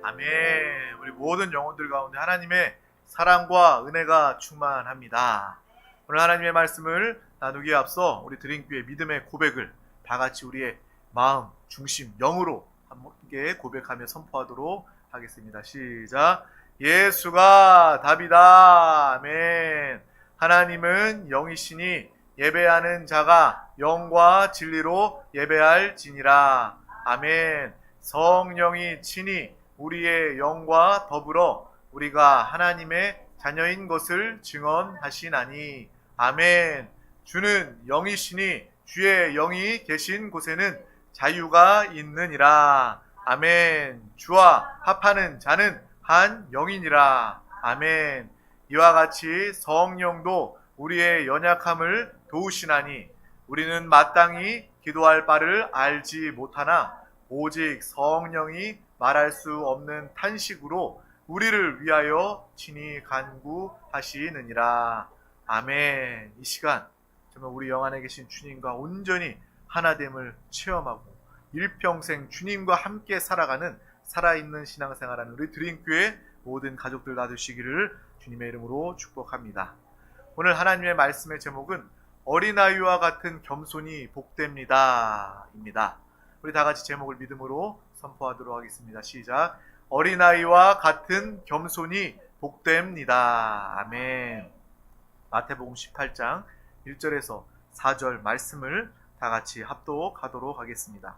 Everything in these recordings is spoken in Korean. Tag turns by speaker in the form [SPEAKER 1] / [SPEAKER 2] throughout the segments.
[SPEAKER 1] 아멘. 우리 모든 영혼들 가운데 하나님의 사랑과 은혜가 충만합니다. 오늘 하나님의 말씀을 나누기에 앞서 우리 드림교회 믿음의 고백을 다 같이 우리의 마음, 중심, 영으로 함께 고백하며 선포하도록 하겠습니다. 시작. 예수가 답이다. 아멘. 하나님은 영이시니 예배하는 자가 영과 진리로 예배할지니라. 아멘. 성령이 친히 우리의 영과 더불어 우리가 하나님의 자녀인 것을 증언하시나니. 아멘. 주는 영이시니 주의 영이 계신 곳에는 자유가 있느니라. 아멘. 주와 합하는 자는 한 영이니라. 아멘. 이와 같이 성령도 우리의 연약함을 도우시나니 우리는 마땅히 기도할 바를 알지 못하나 오직 성령이 말할 수 없는 탄식으로 우리를 위하여 친히 간구하시느니라. 아멘. 이 시간 정말 우리 영 안에 계신 주님과 온전히 하나됨을 체험하고 일평생 주님과 함께 살아가는 살아있는 신앙생활하는 우리 드림교회 모든 가족들 놔두시기를 주님의 이름으로 축복합니다. 오늘 하나님의 말씀의 제목은 어린아이와 같은 겸손이 복됩니다 입니다. 우리 다 같이 제목을 믿음으로 선포하도록 하겠습니다. 시작. 어린아이와 같은 겸손이 복됩니다. 아멘. 마태복음 18장 1절에서 4절 말씀을 다 같이 합독하도록 하겠습니다.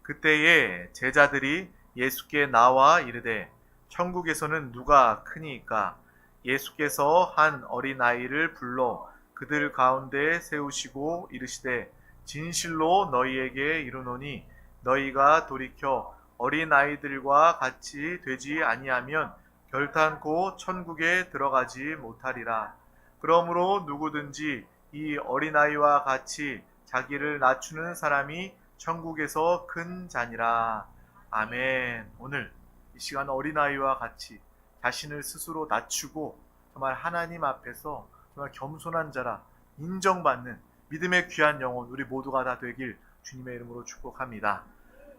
[SPEAKER 1] 그때에 제자들이 예수께 나와 이르되 천국에서는 누가 크니이까? 예수께서 한 어린아이를 불러 그들 가운데 세우시고 이르시되 진실로 너희에게 이르노니 너희가 돌이켜 어린아이들과 같이 되지 아니하면 결탄코 천국에 들어가지 못하리라. 그러므로 누구든지 이 어린아이와 같이 자기를 낮추는 사람이 천국에서 큰 자니라. 아멘. 오늘 이 시간 어린아이와 같이 자신을 스스로 낮추고 정말 하나님 앞에서 정말 겸손한 자라 인정받는 믿음의 귀한 영혼 우리 모두가 다 되길 주님의 이름으로 축복합니다.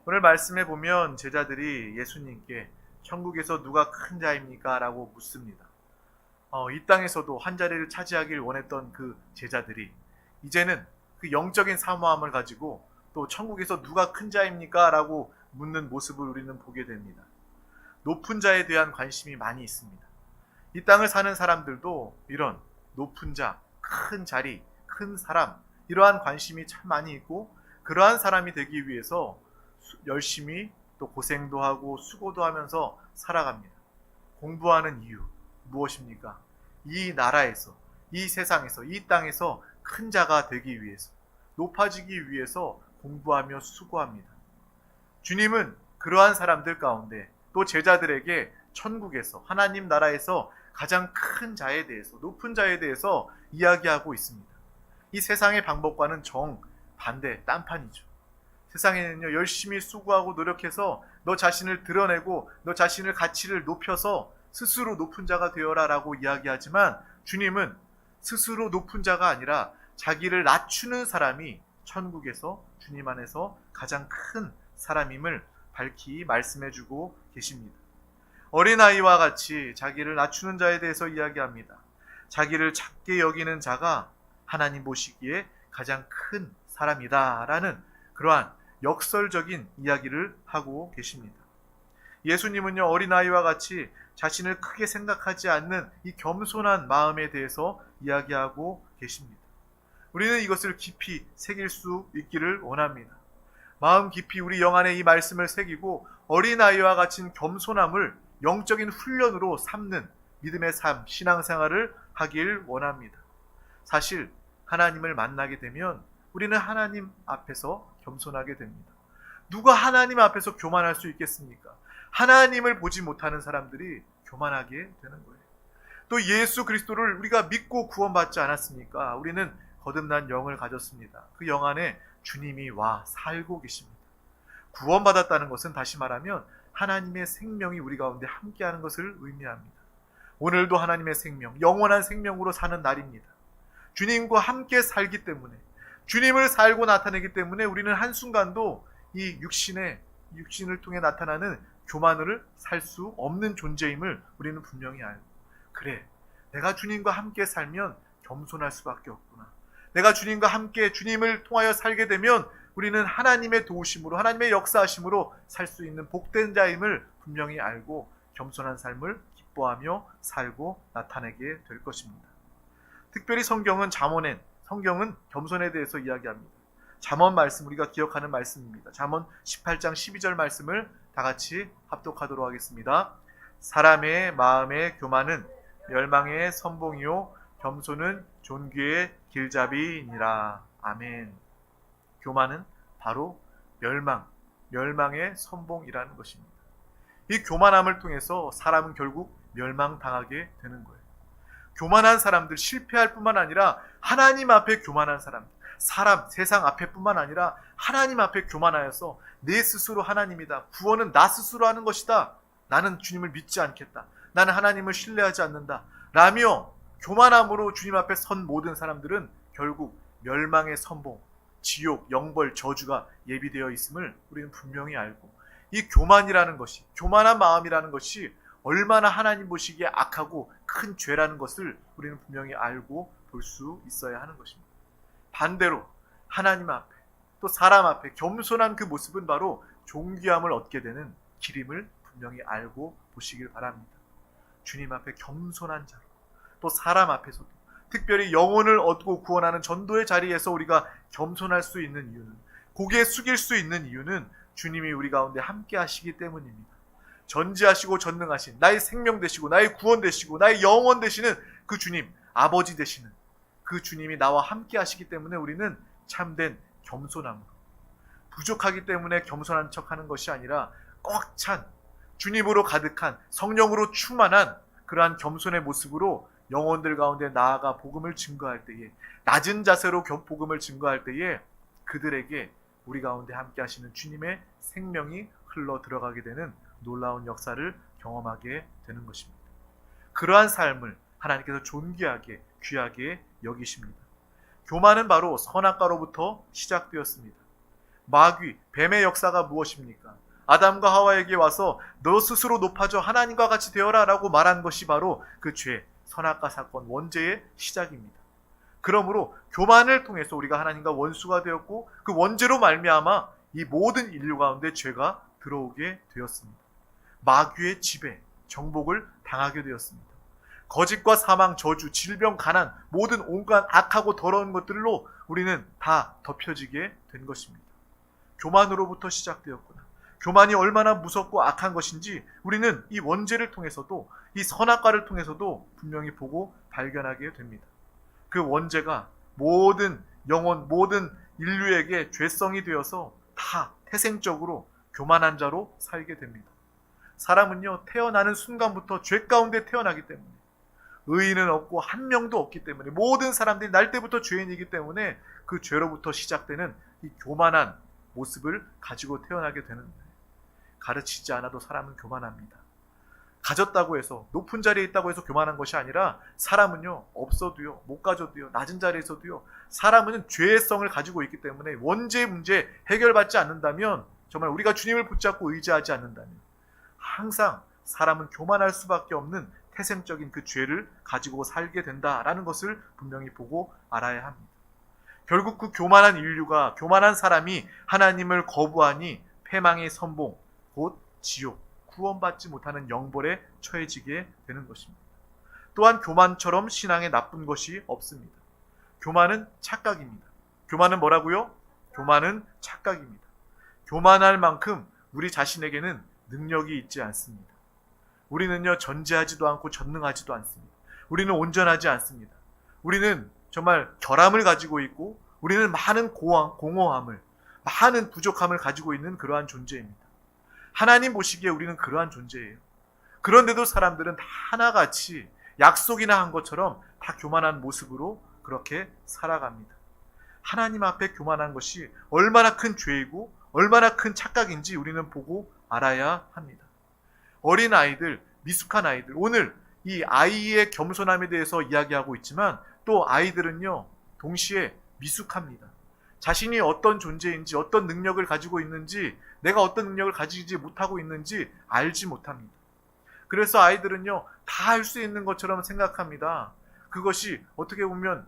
[SPEAKER 1] 오늘 말씀에 보면 제자들이 예수님께 천국에서 누가 큰 자입니까? 라고 묻습니다. 이 땅에서도 한 자리를 차지하길 원했던 그 제자들이 이제는 그 영적인 사모함을 가지고 또 천국에서 누가 큰 자입니까? 라고 묻는 모습을 우리는 보게 됩니다. 높은 자에 대한 관심이 많이 있습니다. 이 땅을 사는 사람들도 이런 높은 자, 큰 자리, 큰 사람 이러한 관심이 참 많이 있고 그러한 사람이 되기 위해서 열심히 또 고생도 하고 수고도 하면서 살아갑니다. 공부하는 이유 무엇입니까? 이 나라에서, 이 세상에서, 이 땅에서 큰 자가 되기 위해서, 높아지기 위해서 공부하며 수고합니다. 주님은 그러한 사람들 가운데 또 제자들에게 천국에서 하나님 나라에서 가장 큰 자에 대해서 높은 자에 대해서 이야기하고 있습니다. 이 세상의 방법과는 정반대 딴판이죠. 세상에는요 열심히 수고하고 노력해서 너 자신을 드러내고 너 자신의 가치를 높여서 스스로 높은 자가 되어라 라고 이야기하지만 주님은 스스로 높은 자가 아니라 자기를 낮추는 사람이 천국에서 주님 안에서 가장 큰 사람임을 밝히 말씀해주고 계십니다. 어린아이와 같이 자기를 낮추는 자에 대해서 이야기합니다. 자기를 작게 여기는 자가 하나님 보시기에 가장 큰 사람이다 라는 그러한 역설적인 이야기를 하고 계십니다. 예수님은요 어린아이와 같이 자신을 크게 생각하지 않는 이 겸손한 마음에 대해서 이야기하고 계십니다. 우리는 이것을 깊이 새길 수 있기를 원합니다. 마음 깊이 우리 영 안에 이 말씀을 새기고 어린아이와 같은 겸손함을 영적인 훈련으로 삼는 믿음의 삶, 신앙생활을 하길 원합니다. 사실 하나님을 만나게 되면 우리는 하나님 앞에서 겸손하게 됩니다. 누가 하나님 앞에서 교만할 수 있겠습니까? 하나님을 보지 못하는 사람들이 교만하게 되는 거예요. 또 예수 그리스도를 우리가 믿고 구원받지 않았습니까? 우리는 거듭난 영을 가졌습니다. 그 영 안에 주님이 와 살고 계십니다. 구원받았다는 것은 다시 말하면 하나님의 생명이 우리 가운데 함께하는 것을 의미합니다. 오늘도 하나님의 생명, 영원한 생명으로 사는 날입니다. 주님과 함께 살기 때문에 주님을 살고 나타내기 때문에 우리는 한순간도 이 육신의 육신을 통해 나타나는 교만을 살 수 없는 존재임을 우리는 분명히 알고, 그래, 내가 주님과 함께 살면 겸손할 수밖에 없구나. 내가 주님과 함께 주님을 통하여 살게 되면 우리는 하나님의 도우심으로, 하나님의 역사하심으로 살 수 있는 복된 자임을 분명히 알고 겸손한 삶을 기뻐하며 살고 나타내게 될 것입니다. 특별히 성경은 겸손에 대해서 이야기합니다. 잠언 말씀, 우리가 기억하는 말씀입니다. 잠언 18장 12절 말씀을 다 같이 합독하도록 하겠습니다. 사람의 마음의 교만은 멸망의 선봉이요 겸손은 존귀의 길잡이니라. 아멘. 교만은 바로 멸망의 선봉이라는 것입니다. 이 교만함을 통해서 사람은 결국 멸망당하게 되는 거예요. 교만한 사람들, 실패할 뿐만 아니라 하나님 앞에 교만한 사람, 세상 앞에 뿐만 아니라 하나님 앞에 교만하여서 내 스스로 하나님이다, 구원은 나 스스로 하는 것이다, 나는 주님을 믿지 않겠다, 나는 하나님을 신뢰하지 않는다 라며 교만함으로 주님 앞에 선 모든 사람들은 결국 멸망의 선봉, 지옥, 영벌, 저주가 예비되어 있음을 우리는 분명히 알고, 이 교만이라는 것이, 교만한 마음이라는 것이 얼마나 하나님 보시기에 악하고 큰 죄라는 것을 우리는 분명히 알고 볼 수 있어야 하는 것입니다. 반대로 하나님 앞에 또 사람 앞에 겸손한 그 모습은 바로 존귀함을 얻게 되는 길임을 분명히 알고 보시길 바랍니다. 주님 앞에 겸손한 자로, 또 사람 앞에서도, 특별히 영혼을 얻고 구원하는 전도의 자리에서 우리가 겸손할 수 있는 이유는, 고개 숙일 수 있는 이유는 주님이 우리 가운데 함께 하시기 때문입니다. 전지하시고 전능하신, 나의 생명 되시고 나의 구원 되시고 나의 영원 되시는 그 주님, 아버지 되시는 그 주님이 나와 함께 하시기 때문에 우리는 참된 겸손함으로, 부족하기 때문에 겸손한 척하는 것이 아니라 꽉 찬 주님으로 가득한, 성령으로 충만한 그러한 겸손의 모습으로 영혼들 가운데 나아가 복음을 증거할 때에, 낮은 자세로 복음을 증거할 때에 그들에게 우리 가운데 함께 하시는 주님의 생명이 흘러 들어가게 되는 놀라운 역사를 경험하게 되는 것입니다. 그러한 삶을 하나님께서 존귀하게, 귀하게 여기십니다. 교만은 바로 선악과로부터 시작되었습니다. 마귀, 뱀의 역사가 무엇입니까? 아담과 하와에게 와서 너 스스로 높아져 하나님과 같이 되어라 라고 말한 것이 바로 그 죄, 선악과 사건, 원죄의 시작입니다. 그러므로 교만을 통해서 우리가 하나님과 원수가 되었고, 그 원죄로 말미암아 이 모든 인류 가운데 죄가 들어오게 되었습니다. 마귀의 지배, 정복을 당하게 되었습니다. 거짓과 사망, 저주, 질병, 가난, 모든 온갖 악하고 더러운 것들로 우리는 다 덮여지게 된 것입니다. 교만으로부터 시작되었구나. 교만이 얼마나 무섭고 악한 것인지 우리는 이 원죄를 통해서도, 이 선악과를 통해서도 분명히 보고 발견하게 됩니다. 그 원죄가 모든 영혼, 모든 인류에게 죄성이 되어서 다 태생적으로 교만한 자로 살게 됩니다. 사람은요, 태어나는 순간부터 죄 가운데 태어나기 때문에, 의인은 없고 한 명도 없기 때문에, 모든 사람들이 날 때부터 죄인이기 때문에 그 죄로부터 시작되는 이 교만한 모습을 가지고 태어나게 되는 거예요. 가르치지 않아도 사람은 교만합니다. 가졌다고 해서, 높은 자리에 있다고 해서 교만한 것이 아니라, 사람은요, 없어도요, 못 가져도요, 낮은 자리에서도요, 사람은 죄성을 가지고 있기 때문에 원죄 문제 해결받지 않는다면, 정말 우리가 주님을 붙잡고 의지하지 않는다면 항상 사람은 교만할 수밖에 없는 태생적인 그 죄를 가지고 살게 된다라는 것을 분명히 보고 알아야 합니다. 결국 그 교만한 인류가, 교만한 사람이 하나님을 거부하니 패망의 선봉, 곧 지옥, 구원받지 못하는 영벌에 처해지게 되는 것입니다. 또한 교만처럼 신앙에 나쁜 것이 없습니다. 교만은 착각입니다. 교만은 뭐라고요? 교만은 착각입니다. 교만할 만큼 우리 자신에게는 능력이 있지 않습니다. 우리는요, 전제하지도 않고 전능하지도 않습니다. 우리는 온전하지 않습니다. 우리는 정말 결함을 가지고 있고, 우리는 많은 공허함을, 많은 부족함을 가지고 있는 그러한 존재입니다. 하나님 보시기에 우리는 그러한 존재예요. 그런데도 사람들은 다 하나같이 약속이나 한 것처럼 다 교만한 모습으로 그렇게 살아갑니다. 하나님 앞에 교만한 것이 얼마나 큰 죄이고 얼마나 큰 착각인지 우리는 보고 알아야 합니다. 어린 아이들, 미숙한 아이들, 오늘 이 아이의 겸손함에 대해서 이야기하고 있지만 또 아이들은요, 동시에 미숙합니다. 자신이 어떤 존재인지, 어떤 능력을 가지고 있는지, 내가 어떤 능력을 가지지 못하고 있는지 알지 못합니다. 그래서 아이들은요, 다 할 수 있는 것처럼 생각합니다. 그것이 어떻게 보면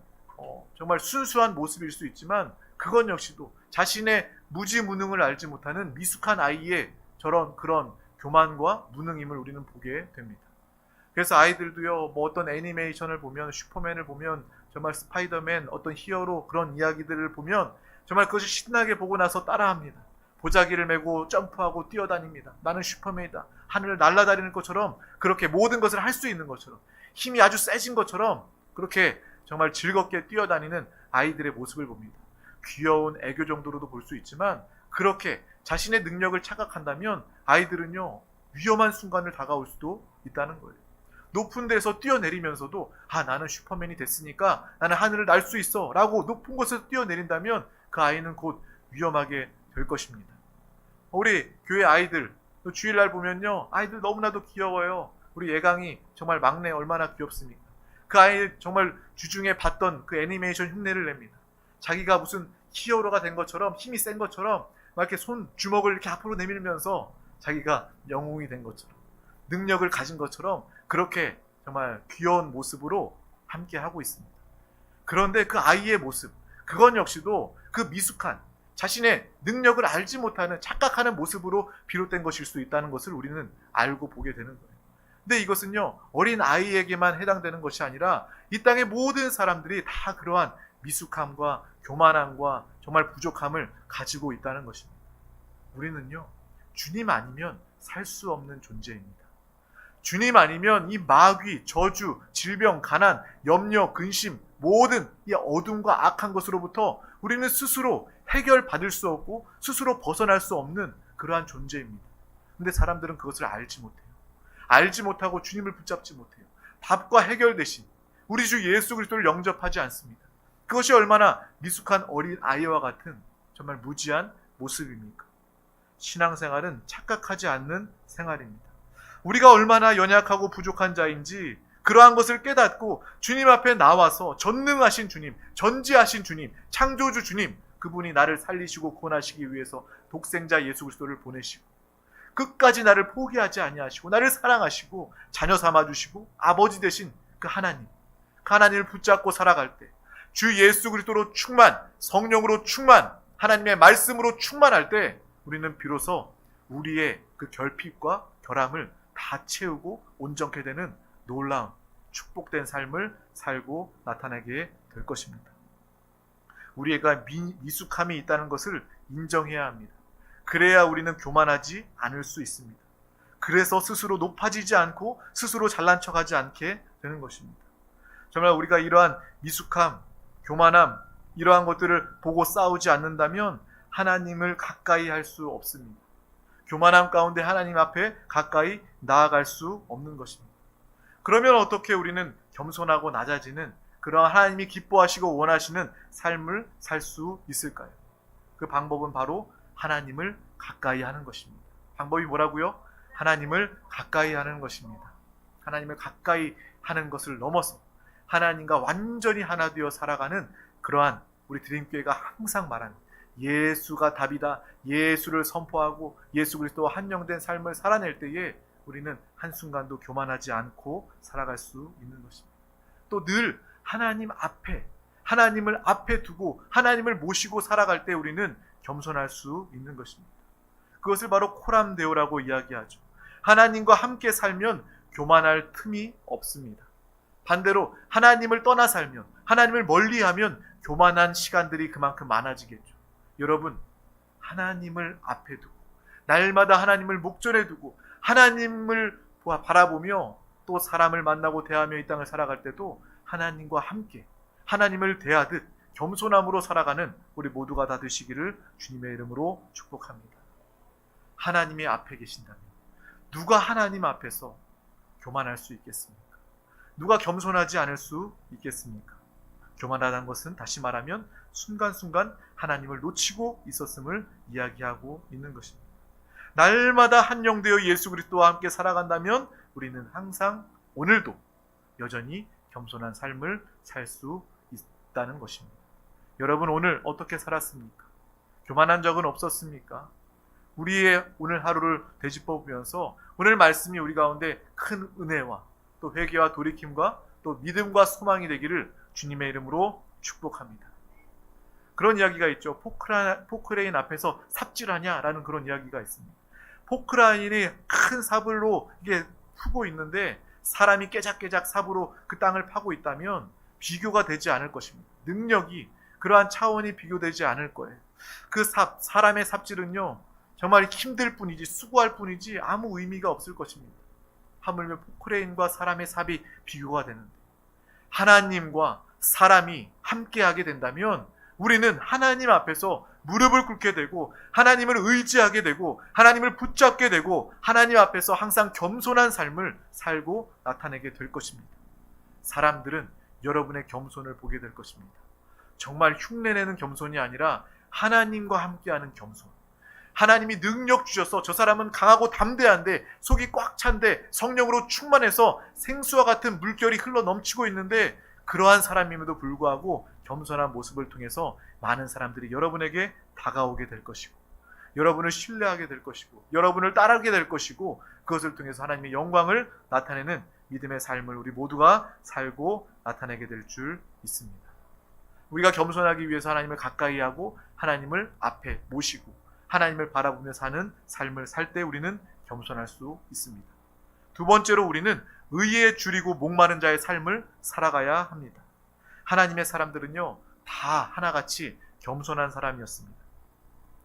[SPEAKER 1] 정말 순수한 모습일 수 있지만, 그건 역시도 자신의 무지무능을 알지 못하는 미숙한 아이의 그런 교만과 무능임을 우리는 보게 됩니다. 그래서 아이들도요, 뭐 어떤 애니메이션을 보면, 슈퍼맨을 보면, 정말 스파이더맨, 어떤 히어로 그런 이야기들을 보면 정말 그것을 신나게 보고 나서 따라합니다. 보자기를 메고 점프하고 뛰어다닙니다. 나는 슈퍼맨이다. 하늘을 날아다니는 것처럼, 그렇게 모든 것을 할 수 있는 것처럼, 힘이 아주 세진 것처럼 그렇게 정말 즐겁게 뛰어다니는 아이들의 모습을 봅니다. 귀여운 애교 정도로도 볼 수 있지만, 그렇게 자신의 능력을 착각한다면 아이들은요, 위험한 순간을 다가올 수도 있다는 거예요. 높은 데서 뛰어내리면서도 나는 슈퍼맨이 됐으니까 나는 하늘을 날 수 있어 라고 높은 곳에서 뛰어내린다면 그 아이는 곧 위험하게 될 것입니다. 우리 교회 아이들, 주일날 보면요, 아이들 너무나도 귀여워요. 우리 예강이 정말 막내 얼마나 귀엽습니까? 그 아이 정말 주중에 봤던 그 애니메이션 흉내를 냅니다. 자기가 무슨 히어로가 된 것처럼, 힘이 센 것처럼 막 이렇게 주먹을 이렇게 앞으로 내밀면서 자기가 영웅이 된 것처럼, 능력을 가진 것처럼 그렇게 정말 귀여운 모습으로 함께 하고 있습니다. 그런데 그 아이의 모습, 그건 역시도 그 미숙한 자신의 능력을 알지 못하는 착각하는 모습으로 비롯된 것일 수 있다는 것을 우리는 알고 보게 되는 거예요. 근데 이것은요, 어린 아이에게만 해당되는 것이 아니라 이 땅의 모든 사람들이 다 그러한 미숙함과 교만함과 정말 부족함을 가지고 있다는 것입니다. 우리는요, 주님 아니면 살 수 없는 존재입니다. 주님 아니면 이 마귀, 저주, 질병, 가난, 염려, 근심, 모든 이 어둠과 악한 것으로부터 우리는 스스로 해결받을 수 없고 스스로 벗어날 수 없는 그러한 존재입니다. 근데 사람들은 그것을 알지 못해요. 알지 못하고 주님을 붙잡지 못해요. 답과 해결 대신 우리 주 예수 그리스도를 영접하지 않습니다. 그것이 얼마나 미숙한 어린 아이와 같은 정말 무지한 모습입니까? 신앙생활은 착각하지 않는 생활입니다. 우리가 얼마나 연약하고 부족한 자인지 그러한 것을 깨닫고 주님 앞에 나와서 전능하신 주님, 전지하신 주님, 창조주 주님, 그분이 나를 살리시고 구원하시기 위해서 독생자 예수 그리스도를 보내시고 끝까지 나를 포기하지 아니하시고 나를 사랑하시고 자녀 삼아주시고 아버지 되신 그 하나님을 붙잡고 살아갈 때, 주 예수 그리스도로 충만, 성령으로 충만, 하나님의 말씀으로 충만할 때 우리는 비로소 우리의 그 결핍과 결함을 다 채우고 온전케 되는 놀라운 축복된 삶을 살고 나타나게 될 것입니다. 우리가 미숙함이 있다는 것을 인정해야 합니다. 그래야 우리는 교만하지 않을 수 있습니다. 그래서 스스로 높아지지 않고 스스로 잘난 척하지 않게 되는 것입니다. 정말 우리가 이러한 미숙함, 교만함, 이러한 것들을 보고 싸우지 않는다면 하나님을 가까이 할 수 없습니다. 교만함 가운데 하나님 앞에 가까이 나아갈 수 없는 것입니다. 그러면 어떻게 우리는 겸손하고 낮아지는 그런 하나님이 기뻐하시고 원하시는 삶을 살 수 있을까요? 그 방법은 바로 하나님을 가까이 하는 것입니다. 방법이 뭐라고요? 하나님을 가까이 하는 것입니다. 하나님을 가까이 하는 것을 넘어서 하나님과 완전히 하나 되어 살아가는 그러한 우리 드림교회가 항상 말하는 예수가 답이다. 예수를 선포하고 예수 그리스도와 한영된 삶을 살아낼 때에 우리는 한순간도 교만하지 않고 살아갈 수 있는 것입니다. 또 늘 하나님을 앞에 두고 하나님을 모시고 살아갈 때 우리는 겸손할 수 있는 것입니다. 그것을 바로 코람데오라고 이야기하죠. 하나님과 함께 살면 교만할 틈이 없습니다. 반대로 하나님을 떠나 살면, 하나님을 멀리하면 교만한 시간들이 그만큼 많아지겠죠. 여러분, 하나님을 앞에 두고 날마다 하나님을 목전에 두고 하나님을 바라보며 또 사람을 만나고 대하며 이 땅을 살아갈 때도 하나님과 함께 하나님을 대하듯 겸손함으로 살아가는 우리 모두가 다 되시기를 주님의 이름으로 축복합니다. 하나님의 앞에 계신다면 누가 하나님 앞에서 교만할 수 있겠습니까? 누가 겸손하지 않을 수 있겠습니까? 교만하다는 것은 다시 말하면 순간순간 하나님을 놓치고 있었음을 이야기하고 있는 것입니다. 날마다 한영되어 예수 그리스도와 함께 살아간다면 우리는 항상 오늘도 여전히 겸손한 삶을 살 수 있다는 것입니다. 여러분 오늘 어떻게 살았습니까? 교만한 적은 없었습니까? 우리의 오늘 하루를 되짚어 보면서 오늘 말씀이 우리 가운데 큰 은혜와 또 회개와 돌이킴과 또 믿음과 소망이 되기를 주님의 이름으로 축복합니다. 그런 이야기가 있죠. 포크레인 앞에서 삽질하냐라는 그런 이야기가 있습니다. 포크레인이 큰 삽으로 이게 푸고 있는데 사람이 깨작깨작 삽으로 그 땅을 파고 있다면 비교가 되지 않을 것입니다. 능력이 그러한 차원이 비교되지 않을 거예요. 그 사람의 삽질은요 정말 힘들 뿐이지 수고할 뿐이지 아무 의미가 없을 것입니다. 하물며 포크레인과 사람의 삽이 비교가 되는데 하나님과 사람이 함께하게 된다면 우리는 하나님 앞에서 무릎을 꿇게 되고 하나님을 의지하게 되고 하나님을 붙잡게 되고 하나님 앞에서 항상 겸손한 삶을 살고 나타내게 될 것입니다. 사람들은 여러분의 겸손을 보게 될 것입니다. 정말 흉내내는 겸손이 아니라 하나님과 함께하는 겸손. 하나님이 능력 주셔서 저 사람은 강하고 담대한데 속이 꽉 찬데 성령으로 충만해서 생수와 같은 물결이 흘러 넘치고 있는데 그러한 사람임에도 불구하고 겸손한 모습을 통해서 많은 사람들이 여러분에게 다가오게 될 것이고 여러분을 신뢰하게 될 것이고 여러분을 따르게 될 것이고 그것을 통해서 하나님의 영광을 나타내는 믿음의 삶을 우리 모두가 살고 나타내게 될 줄 믿습니다. 우리가 겸손하기 위해서 하나님을 가까이 하고 하나님을 앞에 모시고 하나님을 바라보며 사는 삶을 살 때 우리는 겸손할 수 있습니다. 두 번째로 우리는 의에 줄이고 목마른 자의 삶을 살아가야 합니다. 하나님의 사람들은요 다 하나같이 겸손한 사람이었습니다.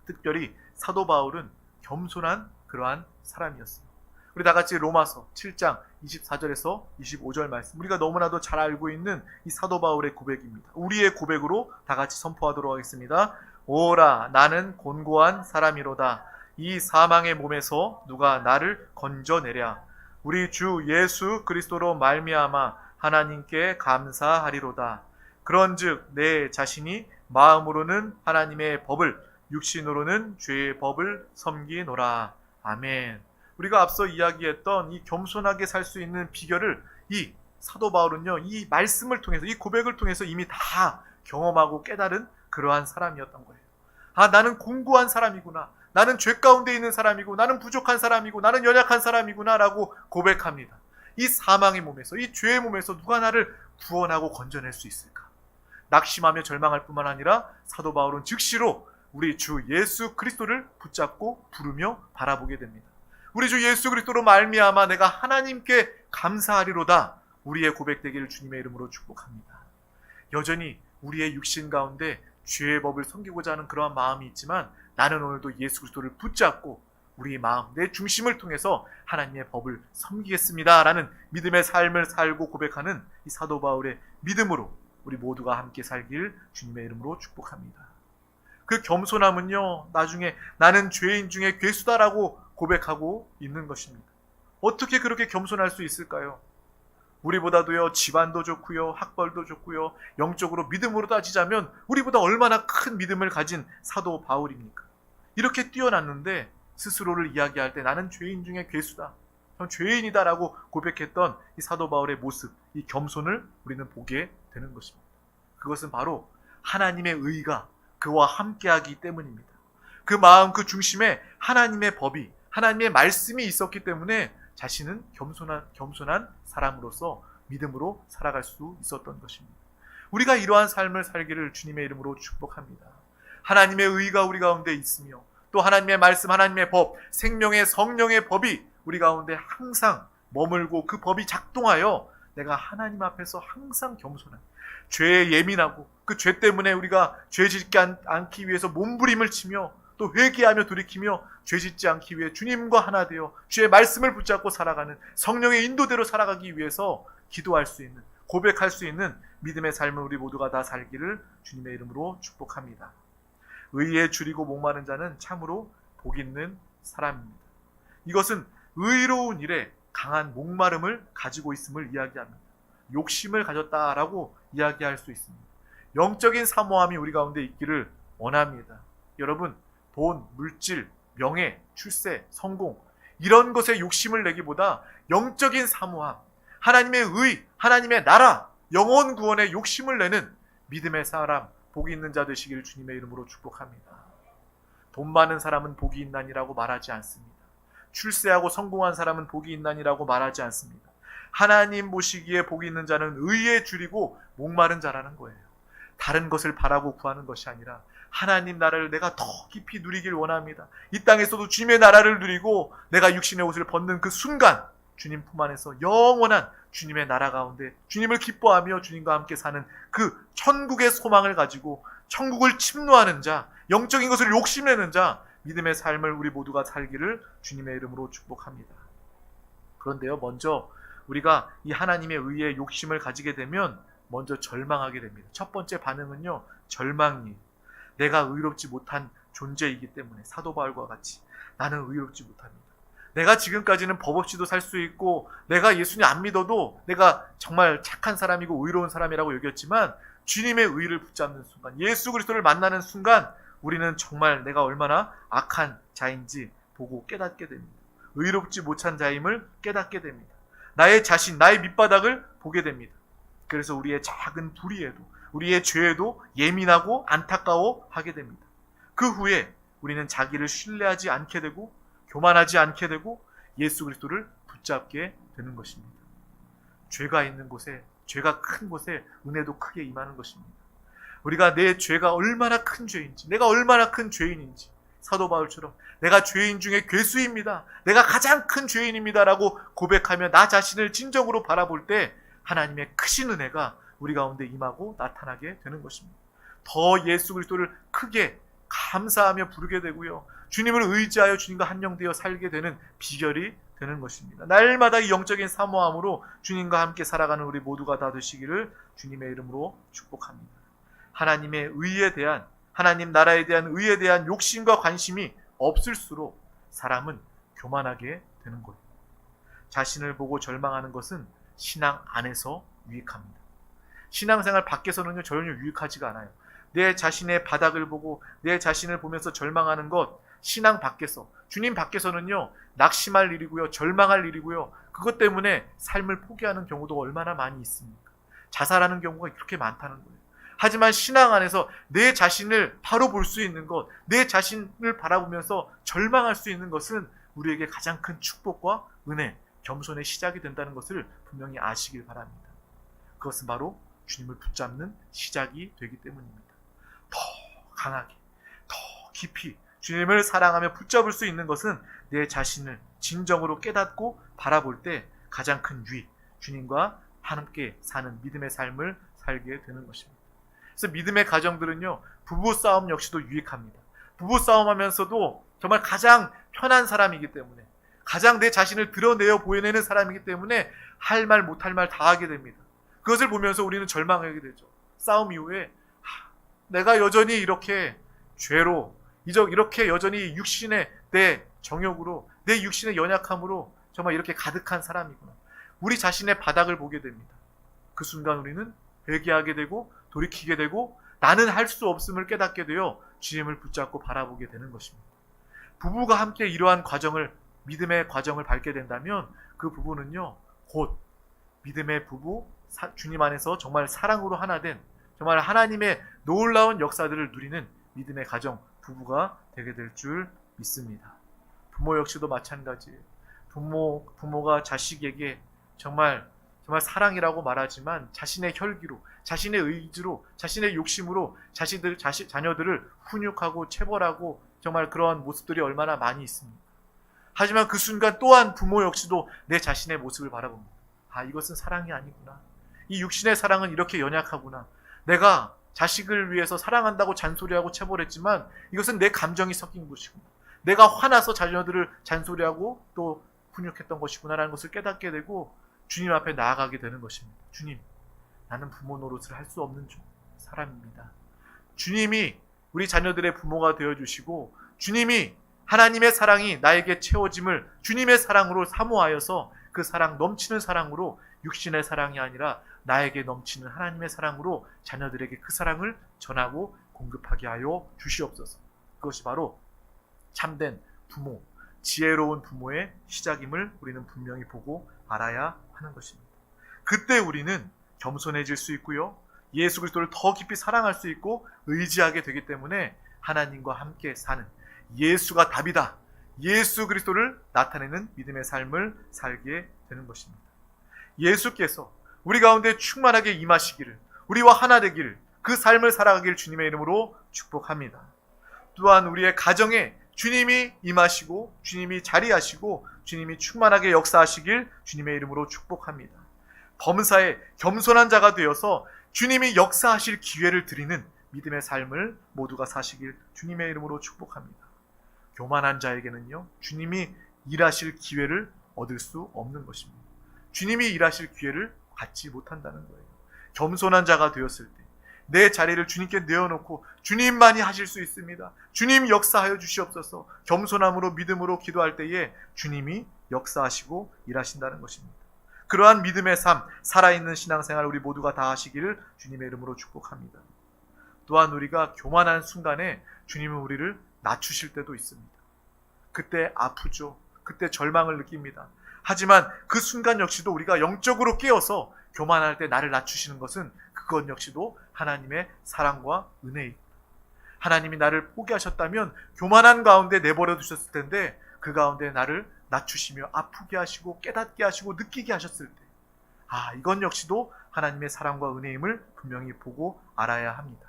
[SPEAKER 1] 특별히 사도 바울은 겸손한 그러한 사람이었습니다. 우리 다 같이 로마서 7장 24절에서 25절 말씀, 우리가 너무나도 잘 알고 있는 이 사도 바울의 고백입니다. 우리의 고백으로 다 같이 선포하도록 하겠습니다. 오라 나는 곤고한 사람이로다. 이 사망의 몸에서 누가 나를 건져내랴. 우리 주 예수 그리스도로 말미암아 하나님께 감사하리로다. 그런즉 내 자신이 마음으로는 하나님의 법을 육신으로는 죄의 법을 섬기노라. 아멘. 우리가 앞서 이야기했던 이 겸손하게 살 수 있는 비결을 이 사도 바울은요 이 말씀을 통해서 이 고백을 통해서 이미 다 경험하고 깨달은 그러한 사람이었던 거예요. 아, 나는 곤고한 사람이구나. 나는 죄 가운데 있는 사람이고 나는 부족한 사람이고 나는 연약한 사람이구나 라고 고백합니다. 이 사망의 몸에서 이 죄의 몸에서 누가 나를 구원하고 건져낼 수 있을까? 낙심하며 절망할 뿐만 아니라 사도 바울은 즉시로 우리 주 예수 그리스도를 붙잡고 부르며 바라보게 됩니다. 우리 주 예수 그리스도로 말미암아 내가 하나님께 감사하리로다. 우리의 고백되기를 주님의 이름으로 축복합니다. 여전히 우리의 육신 가운데 죄의 법을 섬기고자 하는 그러한 마음이 있지만 나는 오늘도 예수 그리스도를 붙잡고 우리의 마음, 내 중심을 통해서 하나님의 법을 섬기겠습니다 라는 믿음의 삶을 살고 고백하는 이 사도 바울의 믿음으로 우리 모두가 함께 살길 주님의 이름으로 축복합니다. 그 겸손함은요 나중에 나는 죄인 중에 괴수다라고 고백하고 있는 것입니다. 어떻게 그렇게 겸손할 수 있을까요? 우리보다도요 집안도 좋고요 학벌도 좋고요 영적으로 믿음으로 따지자면 우리보다 얼마나 큰 믿음을 가진 사도 바울입니까? 이렇게 뛰어났는데 스스로를 이야기할 때 나는 죄인 중에 괴수다, 전 죄인이다라고 고백했던 이 사도 바울의 모습, 이 겸손을 우리는 보게 되는 것입니다. 그것은 바로 하나님의 의가 그와 함께하기 때문입니다. 그 마음 그 중심에 하나님의 법이 하나님의 말씀이 있었기 때문에 자신은 겸손한 사람으로서 믿음으로 살아갈 수 있었던 것입니다. 우리가 이러한 삶을 살기를 주님의 이름으로 축복합니다. 하나님의 의가 우리 가운데 있으며 또 하나님의 말씀, 하나님의 법, 생명의 성령의 법이 우리 가운데 항상 머물고 그 법이 작동하여 내가 하나님 앞에서 항상 겸손한, 죄에 예민하고 그 죄 때문에 우리가 죄 짓지 않기 위해서 몸부림을 치며 또 회개하며 돌이키며 죄 짓지 않기 위해 주님과 하나 되어 주의 말씀을 붙잡고 살아가는, 성령의 인도대로 살아가기 위해서 기도할 수 있는, 고백할 수 있는 믿음의 삶을 우리 모두가 다 살기를 주님의 이름으로 축복합니다. 의에 줄이고 목마른 자는 참으로 복 있는 사람입니다. 이것은 의로운 일에 강한 목마름을 가지고 있음을 이야기합니다. 욕심을 가졌다라고 이야기할 수 있습니다. 영적인 사모함이 우리 가운데 있기를 원합니다. 여러분, 돈, 물질, 명예, 출세, 성공 이런 것에 욕심을 내기보다 영적인 사모함, 하나님의 의, 하나님의 나라, 영혼 구원에 욕심을 내는 믿음의 사람 복이 있는 자 되시기를 주님의 이름으로 축복합니다. 돈 많은 사람은 복이 있나니라고 말하지 않습니다. 출세하고 성공한 사람은 복이 있나니라고 말하지 않습니다. 하나님 보시기에 복이 있는 자는 의에 줄이고 목마른 자라는 거예요. 다른 것을 바라고 구하는 것이 아니라 하나님 나라를 내가 더 깊이 누리길 원합니다. 이 땅에서도 주님의 나라를 누리고 내가 육신의 옷을 벗는 그 순간 주님 품 안에서 영원한 주님의 나라 가운데 주님을 기뻐하며 주님과 함께 사는 그 천국의 소망을 가지고 천국을 침노하는 자, 영적인 것을 욕심내는 자, 믿음의 삶을 우리 모두가 살기를 주님의 이름으로 축복합니다. 그런데요, 먼저 우리가 이 하나님의 의에 욕심을 가지게 되면 먼저 절망하게 됩니다. 첫 번째 반응은요, 절망이에요. 내가 의롭지 못한 존재이기 때문에 사도 바울과 같이 나는 의롭지 못합니다. 내가 지금까지는 법 없이도 살 수 있고 내가 예수님 안 믿어도 내가 정말 착한 사람이고 의로운 사람이라고 여겼지만 주님의 의를 붙잡는 순간, 예수 그리스도를 만나는 순간 우리는 정말 내가 얼마나 악한 자인지 보고 깨닫게 됩니다. 의롭지 못한 자임을 깨닫게 됩니다. 나의 자신, 나의 밑바닥을 보게 됩니다. 그래서 우리의 작은 불의에도, 우리의 죄에도 예민하고 안타까워하게 됩니다. 그 후에 우리는 자기를 신뢰하지 않게 되고 교만하지 않게 되고 예수 그리스도를 붙잡게 되는 것입니다. 죄가 있는 곳에, 죄가 큰 곳에 은혜도 크게 임하는 것입니다. 우리가 내 죄가 얼마나 큰 죄인지, 내가 얼마나 큰 죄인인지, 사도 바울처럼 내가 죄인 중에 괴수입니다, 내가 가장 큰 죄인입니다 라고 고백하며 나 자신을 진정으로 바라볼 때 하나님의 크신 은혜가 우리 가운데 임하고 나타나게 되는 것입니다. 더 예수 그리스도를 크게 감사하며 부르게 되고요, 주님을 의지하여 주님과 한영되어 살게 되는 비결이 되는 것입니다. 날마다 이 영적인 사모함으로 주님과 함께 살아가는 우리 모두가 다 되시기를 주님의 이름으로 축복합니다. 하나님의 의에 대한, 하나님 나라에 대한 의에 대한 욕심과 관심이 없을수록 사람은 교만하게 되는 거예요. 자신을 보고 절망하는 것은 신앙 안에서 유익합니다. 신앙생활 밖에서는요 전혀 유익하지가 않아요. 내 자신의 바닥을 보고 내 자신을 보면서 절망하는 것, 신앙 밖에서, 주님 밖에서는요 낙심할 일이고요, 절망할 일이고요, 그것 때문에 삶을 포기하는 경우도 얼마나 많이 있습니까? 자살하는 경우가 그렇게 많다는 거예요. 하지만 신앙 안에서 내 자신을 바로 볼 수 있는 것, 내 자신을 바라보면서 절망할 수 있는 것은 우리에게 가장 큰 축복과 은혜, 겸손의 시작이 된다는 것을 분명히 아시길 바랍니다. 그것은 바로 주님을 붙잡는 시작이 되기 때문입니다. 더 강하게, 더 깊이 주님을 사랑하며 붙잡을 수 있는 것은 내 자신을 진정으로 깨닫고 바라볼 때 가장 큰 유익, 주님과 함께 사는 믿음의 삶을 살게 되는 것입니다. 그래서 믿음의 가정들은요, 부부싸움 역시도 유익합니다. 부부싸움 하면서도 정말 가장 편한 사람이기 때문에, 가장 내 자신을 드러내어 보여내는 사람이기 때문에 할 말 못할 말 다 하게 됩니다. 그것을 보면서 우리는 절망하게 되죠. 싸움 이후에 내가 여전히 이렇게 죄로, 이렇게 여전히 육신의 내 정욕으로, 내 육신의 연약함으로 정말 이렇게 가득한 사람이구나. 우리 자신의 바닥을 보게 됩니다. 그 순간 우리는 회개하게 되고 돌이키게 되고 나는 할 수 없음을 깨닫게 되어 주님을 붙잡고 바라보게 되는 것입니다. 부부가 함께 이러한 과정을, 믿음의 과정을 밟게 된다면 그 부부는요 곧 믿음의 부부, 주님 안에서 정말 사랑으로 하나 된, 정말 하나님의 놀라운 역사들을 누리는 믿음의 가정, 부부가 되게 될 줄 믿습니다. 부모 역시도 마찬가지예요. 부모가 자식에게 정말 사랑이라고 말하지만 자신의 혈기로, 자신의 의지로, 자신의 욕심으로 자녀들을 훈육하고 체벌하고 정말 그러한 모습들이 얼마나 많이 있습니다. 하지만 그 순간 또한 부모 역시도 내 자신의 모습을 바라봅니다. 아, 이것은 사랑이 아니구나. 이 육신의 사랑은 이렇게 연약하구나. 내가 자식을 위해서 사랑한다고 잔소리하고 체벌했지만 이것은 내 감정이 섞인 것이구나. 내가 화나서 자녀들을 잔소리하고 또 훈육했던 것이구나라는 것을 깨닫게 되고 주님 앞에 나아가게 되는 것입니다. 주님, 나는 부모 노릇을 할 수 없는 사람입니다. 주님이 우리 자녀들의 부모가 되어주시고 주님이 하나님의 사랑이 나에게 채워짐을 주님의 사랑으로 사모하여서 그 사랑, 넘치는 사랑으로, 육신의 사랑이 아니라 나에게 넘치는 하나님의 사랑으로 자녀들에게 그 사랑을 전하고 공급하게 하여 주시옵소서. 그것이 바로 참된 부모, 지혜로운 부모의 시작임을 우리는 분명히 보고 알아야 하는 것입니다. 그때 우리는 겸손해질 수 있고요, 예수 그리스도를 더 깊이 사랑할 수 있고 의지하게 되기 때문에 하나님과 함께 사는, 예수가 답이다, 예수 그리스도를 나타내는 믿음의 삶을 살게 되는 것입니다. 예수께서 우리 가운데 충만하게 임하시기를, 우리와 하나 되기를, 그 삶을 살아가길 주님의 이름으로 축복합니다. 또한 우리의 가정에 주님이 임하시고 주님이 자리하시고 주님이 충만하게 역사하시길 주님의 이름으로 축복합니다. 범사에 겸손한 자가 되어서 주님이 역사하실 기회를 드리는 믿음의 삶을 모두가 사시길 주님의 이름으로 축복합니다. 교만한 자에게는요, 주님이 일하실 기회를 얻을 수 없는 것입니다. 주님이 일하실 기회를 갖지 못한다는 거예요. 겸손한 자가 되었을 때 내 자리를 주님께 내어놓고 주님만이 하실 수 있습니다, 주님 역사하여 주시옵소서, 겸손함으로 믿음으로 기도할 때에 주님이 역사하시고 일하신다는 것입니다. 그러한 믿음의 삶, 살아있는 신앙생활 우리 모두가 다 하시기를 주님의 이름으로 축복합니다. 또한 우리가 교만한 순간에 주님은 우리를 낮추실 때도 있습니다. 그때 아프죠. 그때 절망을 느낍니다. 하지만 그 순간 역시도 우리가 영적으로 깨어서 교만할 때 나를 낮추시는 것은 그것 역시도 하나님의 사랑과 은혜입니다. 하나님이 나를 포기하셨다면 교만한 가운데 내버려 두셨을 텐데 그 가운데 나를 낮추시며 아프게 하시고 깨닫게 하시고 느끼게 하셨을 때, 이건 역시도 하나님의 사랑과 은혜임을 분명히 보고 알아야 합니다.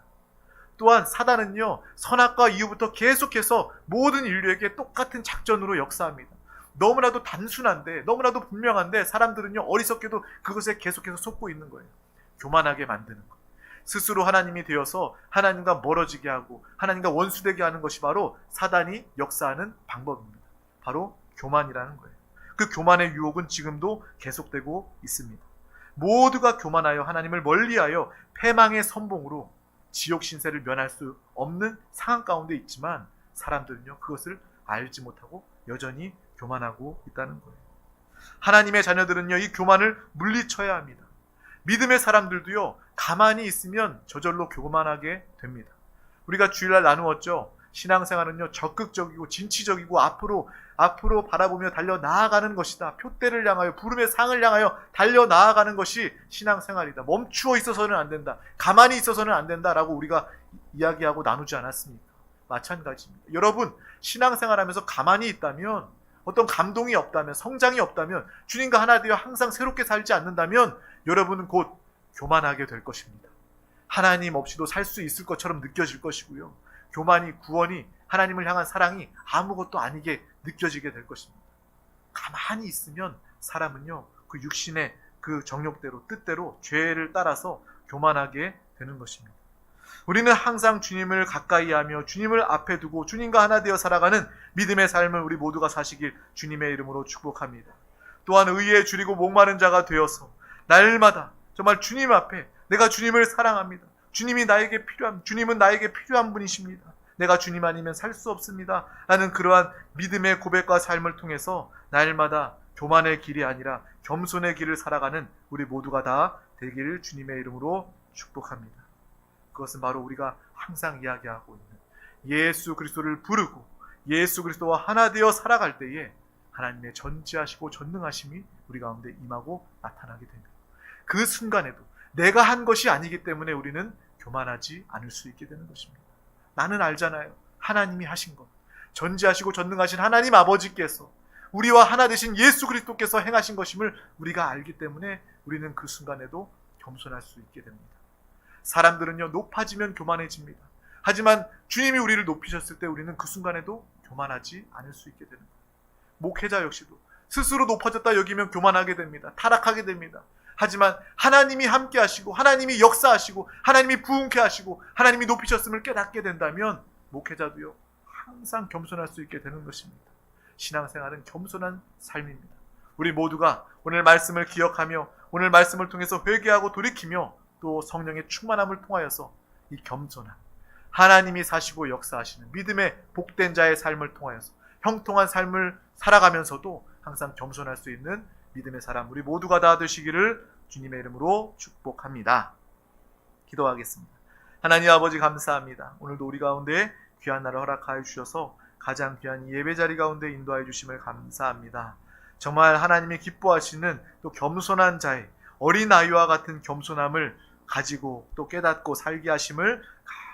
[SPEAKER 1] 또한 사단은요, 선악과 이후부터 계속해서 모든 인류에게 똑같은 작전으로 역사합니다. 너무나도 단순한데, 너무나도 분명한데 사람들은요, 어리석게도 그것에 계속해서 속고 있는 거예요. 교만하게 만드는 것, 스스로 하나님이 되어서 하나님과 멀어지게 하고 하나님과 원수되게 하는 것이 바로 사단이 역사하는 방법입니다. 바로 교만이라는 거예요. 그 교만의 유혹은 지금도 계속되고 있습니다. 모두가 교만하여 하나님을 멀리하여 패망의 선봉으로 지옥 신세를 면할 수 없는 상황 가운데 있지만 사람들은요, 그것을 알지 못하고 여전히 교만하고 있다는 거예요. 하나님의 자녀들은요, 이 교만을 물리쳐야 합니다. 믿음의 사람들도요, 가만히 있으면 저절로 교만하게 됩니다. 우리가 주일날 나누었죠. 신앙생활은요, 적극적이고 진취적이고 앞으로 바라보며 달려 나아가는 것이다. 표대를 향하여, 부름의 상을 향하여 달려 나아가는 것이 신앙생활이다. 멈추어 있어서는 안 된다, 가만히 있어서는 안 된다라고 우리가 이야기하고 나누지 않았습니까? 마찬가지입니다. 여러분, 신앙생활하면서 가만히 있다면, 어떤 감동이 없다면, 성장이 없다면, 주님과 하나 되어 항상 새롭게 살지 않는다면 여러분은 곧 교만하게 될 것입니다. 하나님 없이도 살 수 있을 것처럼 느껴질 것이고요, 교만이, 구원이, 하나님을 향한 사랑이 아무것도 아니게 느껴지게 될 것입니다. 가만히 있으면 사람은요, 그 육신의 그 정욕대로, 뜻대로 죄를 따라서 교만하게 되는 것입니다. 우리는 항상 주님을 가까이 하며 주님을 앞에 두고 주님과 하나 되어 살아가는 믿음의 삶을 우리 모두가 사시길 주님의 이름으로 축복합니다. 또한 의에 줄이고 목마른 자가 되어서 날마다 정말 주님 앞에 내가 주님을 사랑합니다, 주님은 나에게 필요한 분이십니다, 내가 주님 아니면 살 수 없습니다 라는 그러한 믿음의 고백과 삶을 통해서 날마다 교만의 길이 아니라 겸손의 길을 살아가는 우리 모두가 다 되기를 주님의 이름으로 축복합니다. 그것은 바로 우리가 항상 이야기하고 있는 예수 그리스도를 부르고 예수 그리스도와 하나 되어 살아갈 때에 하나님의 전지하시고 전능하심이 우리 가운데 임하고 나타나게 됩니다. 그 순간에도 내가 한 것이 아니기 때문에 우리는 교만하지 않을 수 있게 되는 것입니다. 나는 알잖아요. 하나님이 하신 것, 전지하시고 전능하신 하나님 아버지께서 우리와 하나 되신 예수 그리스도께서 행하신 것임을 우리가 알기 때문에 우리는 그 순간에도 겸손할 수 있게 됩니다. 사람들은요, 높아지면 교만해집니다. 하지만 주님이 우리를 높이셨을 때 우리는 그 순간에도 교만하지 않을 수 있게 되는 거예요. 목회자 역시도 스스로 높아졌다 여기면 교만하게 됩니다. 타락하게 됩니다. 하지만 하나님이 함께 하시고 하나님이 역사하시고 하나님이 부흥케 하시고 하나님이 높이셨음을 깨닫게 된다면 목회자도요, 항상 겸손할 수 있게 되는 것입니다. 신앙생활은 겸손한 삶입니다. 우리 모두가 오늘 말씀을 기억하며 오늘 말씀을 통해서 회개하고 돌이키며 또 성령의 충만함을 통하여서 이 겸손한 하나님이 사시고 역사하시는 믿음의 복된 자의 삶을 통하여서 형통한 삶을 살아가면서도 항상 겸손할 수 있는 믿음의 사람 우리 모두가 다 되시기를 주님의 이름으로 축복합니다. 기도하겠습니다. 하나님 아버지 감사합니다. 오늘도 우리 가운데 귀한 날을 허락하여 주셔서 가장 귀한 예배 자리 가운데 인도하여 주심을 감사합니다. 정말 하나님이 기뻐하시는 또 겸손한 자의 어린아이와 같은 겸손함을 가지고 또 깨닫고 살게 하심을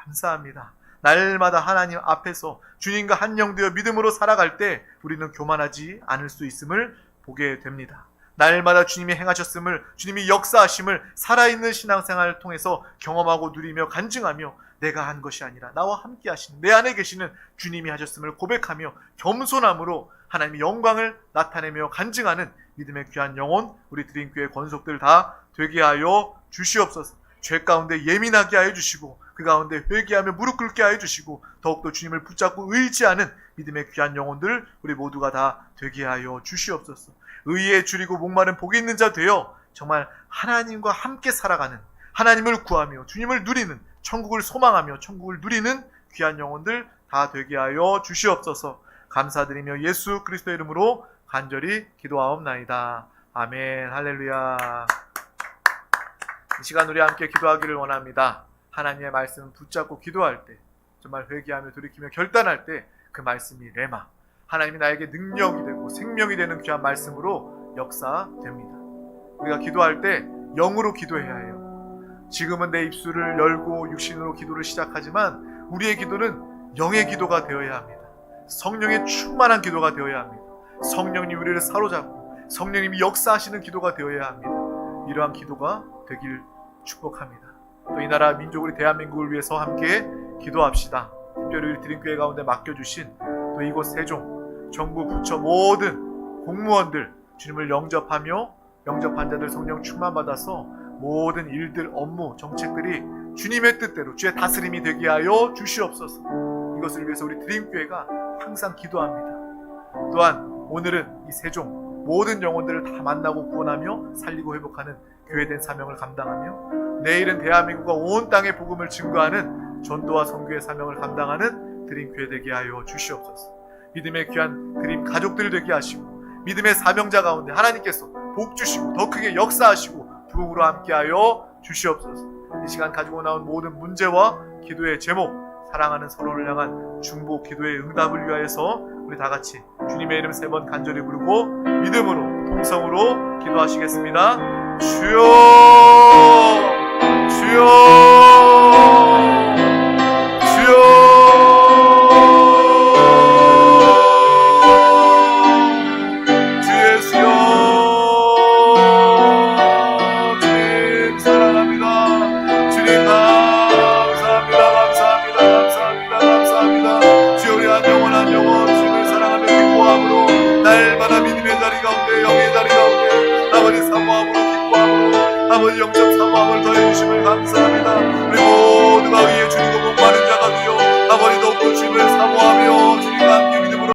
[SPEAKER 1] 감사합니다. 날마다 하나님 앞에서 주님과 한영되어 믿음으로 살아갈 때 우리는 교만하지 않을 수 있음을 보게 됩니다. 날마다 주님이 행하셨음을, 주님이 역사하심을 살아있는 신앙생활을 통해서 경험하고 누리며 간증하며 내가 한 것이 아니라 나와 함께 하시는 내 안에 계시는 주님이 하셨음을 고백하며 겸손함으로 하나님의 영광을 나타내며 간증하는 믿음의 귀한 영혼, 우리 드림교회 권속들 다 되게 하여 주시옵소서. 죄 가운데 예민하게 하여 주시고 그 가운데 회개하며 무릎 꿇게 하여 주시고 더욱더 주님을 붙잡고 의지하는 믿음의 귀한 영혼들 우리 모두가 다 되게 하여 주시옵소서. 의에 줄이고 목마른 복이 있는 자 되어 정말 하나님과 함께 살아가는, 하나님을 구하며 주님을 누리는, 천국을 소망하며 천국을 누리는 귀한 영혼들 다 되게 하여 주시옵소서. 감사드리며 예수 그리스도의 이름으로 간절히 기도하옵나이다. 아멘. 할렐루야. 이 시간 우리 함께 기도하기를 원합니다. 하나님의 말씀 붙잡고 기도할 때, 정말 회개하며 돌이키며 결단할 때 그 말씀이 레마, 하나님이 나에게 능력이 되고 생명이 되는 귀한 말씀으로 역사됩니다. 우리가 기도할 때 영으로 기도해야 해요. 지금은 내 입술을 열고 육신으로 기도를 시작하지만 우리의 기도는 영의 기도가 되어야 합니다. 성령의 충만한 기도가 되어야 합니다. 성령님 우리를 사로잡고 성령님이 역사하시는 기도가 되어야 합니다. 이러한 기도가 되길 축복합니다. 또 이 나라 민족 우리 대한민국을 위해서 함께 기도합시다. 특별히 우리 드림교회 가운데 맡겨주신 또 이곳 세종, 정부, 부처 모든 공무원들 주님을 영접하며 영접한 자들 성령 충만받아서 모든 일들, 업무, 정책들이 주님의 뜻대로 주의 다스림이 되게 하여 주시옵소서. 이것을 위해서 우리 드림교회가 항상 기도합니다. 또한 오늘은 이 세종 모든 영혼들을 다 만나고 구원하며 살리고 회복하는 교회된 사명을 감당하며 내일은 대한민국과 온 땅의 복음을 증거하는 전도와 선교의 사명을 감당하는 드림교회 되게 하여 주시옵소서. 믿음의 귀한 드림 가족들 되게 하시고 믿음의 사명자 가운데 하나님께서 복 주시고 더 크게 역사하시고 부흥으로 함께하여 주시옵소서. 이 시간 가지고 나온 모든 문제와 기도의 제목, 사랑하는 서로를 향한 중보 기도의 응답을 위하여서 우리 다 같이 주님의 이름 3번 간절히 부르고 믿음으로 통성으로 기도하시겠습니다. 주여, 주여, 주여. 아버지 영적 사모함을 더해주심을 감사합니다. 우리 모두가 의에 줄이고 목마른 자가 되어 아버지 더욱더 주님을 사모하며